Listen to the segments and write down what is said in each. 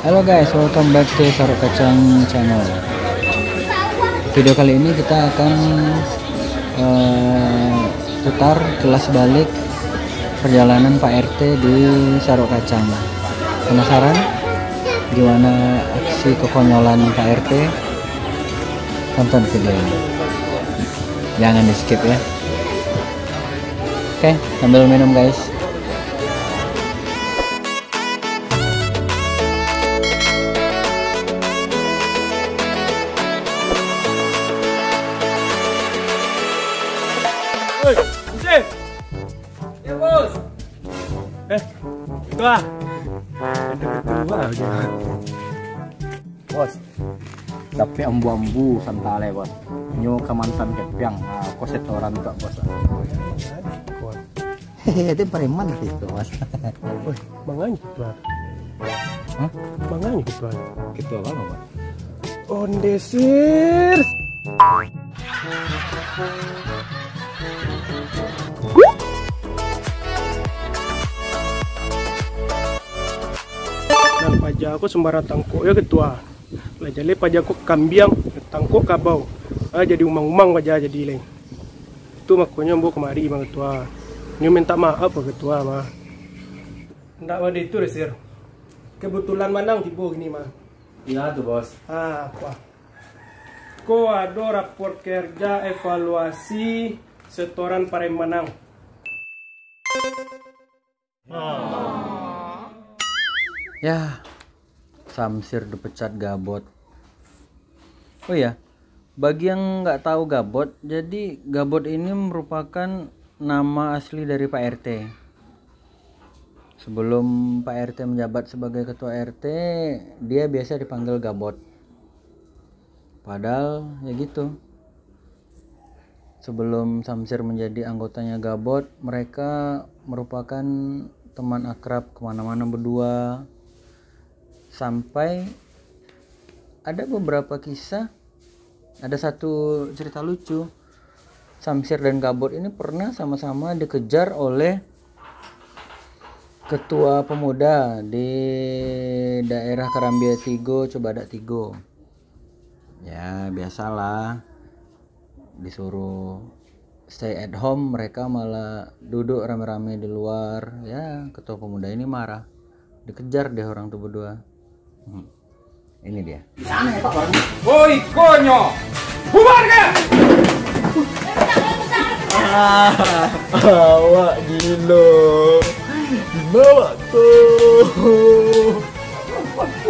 Halo guys, welcome back to Sarok Kacang Channel. Video kali ini kita akan putar kelas balik perjalanan Pak RT di Sarok Kacang. Penasaran gimana aksi kekonyolan Pak RT? Tonton video ini, jangan di skip ya. Oke, sambil minum guys. Ya bos. Itu ah. Bos, tapi ambu-ambu santale bos. Nyo kamantan kepiang, kok setoran tak bos. Hehehe, itu preman itu bos. Woi, manganya keluar. Hah? Manganya keluar. Gitu apa bos? Ondesir. Dan pajak aku sembara tangkuk ya ketua. Lah jadi pajak aku kambiang tangkuk kabau. Jadi umang-umang pajak jadi leng. Itu makanya bu kemari bang ketua. Ini minta maaf pak ketua mah. Nggak ada itu sir. Kebetulan manang tiba gini mah. Iya tuh bos. Apa? Ko ada rapor kerja evaluasi setoran Paremanang. Ya, Samsir dipecat Gabot. Oh ya, bagi yang nggak tahu Gabot, jadi Gabot ini merupakan nama asli dari Pak RT. Sebelum Pak RT menjabat sebagai ketua RT, dia biasa dipanggil Gabot. Padahal ya gitu. Sebelum Samsir menjadi anggotanya Gabot, mereka merupakan teman akrab kemana-mana berdua. Sampai ada beberapa kisah, ada satu cerita lucu. Samsir dan Gabot ini pernah sama-sama dikejar oleh ketua pemuda di daerah Karambia Tigo, Cobadak Tigo. Ya biasalah, disuruh stay at home, mereka malah duduk rame-rame di luar. Ya ketua pemuda ini marah, dikejar deh orang tuh berdua. Ini dia. Di sana ya Pak orangnya. Woi konyo, bubar ke? Awak gila. Dibawa tuh.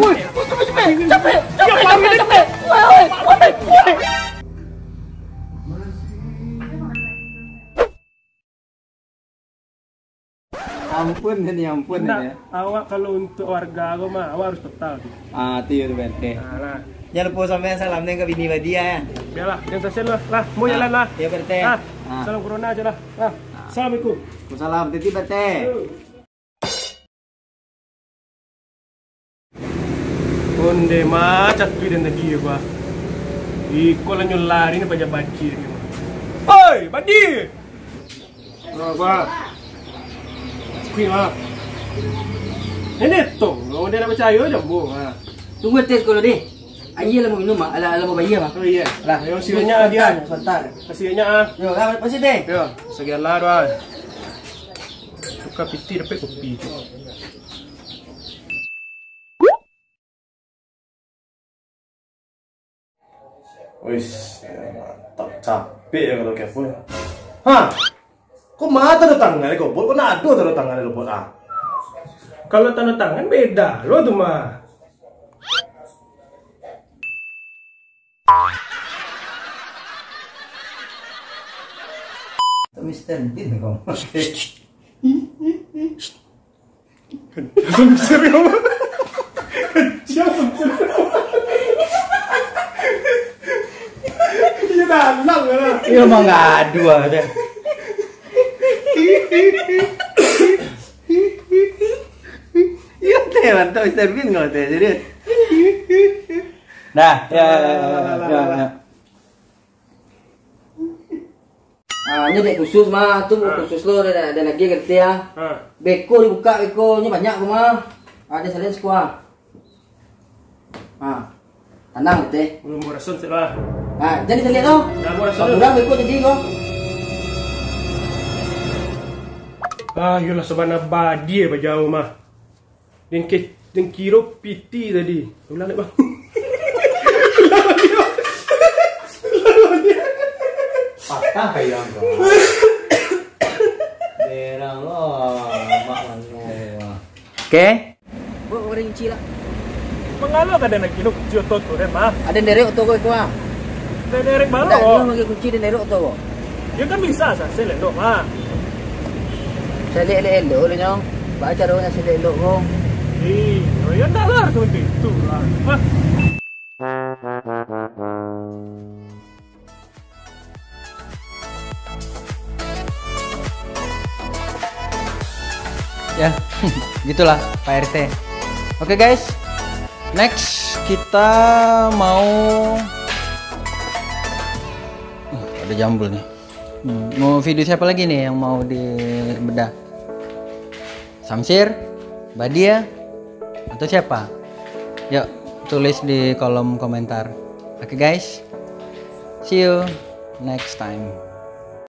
Woi, capek. Ampun ini, ampun ini. Nah, awak kalau untuk warga aku mah awak harus total. Itu ya BRT. Nah, lah. Jangan lupa sampai salam ke bini dia ya. Biarlah, yang tersen lah, mau jalan lah. Iya BRT. Salam corona aja lah. Assalamualaikum. Waalaikumsalam, titi BRT. Onde macet tu dan tadi apa? Iko lah nyolari ni pajak banjir ni. Oi, Badi. Apa? Kuih mah. Ini tu, kalau dia nak percaya jambu. Tunggu tes kalau deh. Ayah lah mau minum mah, ala mau bayar mah. Oh iya. Lah, Yang sirnya dia. sebentar. Kasihnya ah. Yo, lah pasti deh. Yo, sekian lah doa. Suka piti dapat kopi. Wis, mantap capek ya kalau kepo. Hah? Kok mah tanda tangan ni kau? Kok nak ada tanda tangan ni buat ah? Kalau tanda tangan beda lo tu mah. Mister Din kau. Serius? Siapa? Iya dalang lah. Iya mah ngadu ada. Iya teh mantap Mr. Bin nggak teh jadi. Nah ya. Ini dek khusus mah, tuh khusus lo ada lagi ngerti ya. Beko dibuka, bekonya banyak mah. Ada selain squad. Tenang gitu. Belum mau rason sih lah. Jadi saya lihat tuh. Dah mau rason. Udah ikut jadi kok. Yolah sabana badi bajau mah. Yang kiro piti tadi. Ulang nih bang. Patah kayak bro. Derang lo, mak lo. Oke. Bu orang cila. Mengalo kada nak kilo joto tu dan mah. Ada derek auto kok kuah. Derek Ada malo. lagi kunci dan derek auto kok. Ya kan bisa sa selendo mah. Saya lihat dulu nyong. Baca dulu saya lihat dulu kok. Ya dah lah tu itu lah. Ya, gitulah Pak RT. Oke guys, next kita mau ada jambul nih. Mau video siapa lagi nih yang mau dibedah? Samsir, Badia, atau siapa? Yuk tulis di kolom komentar. Oke guys, see you next time.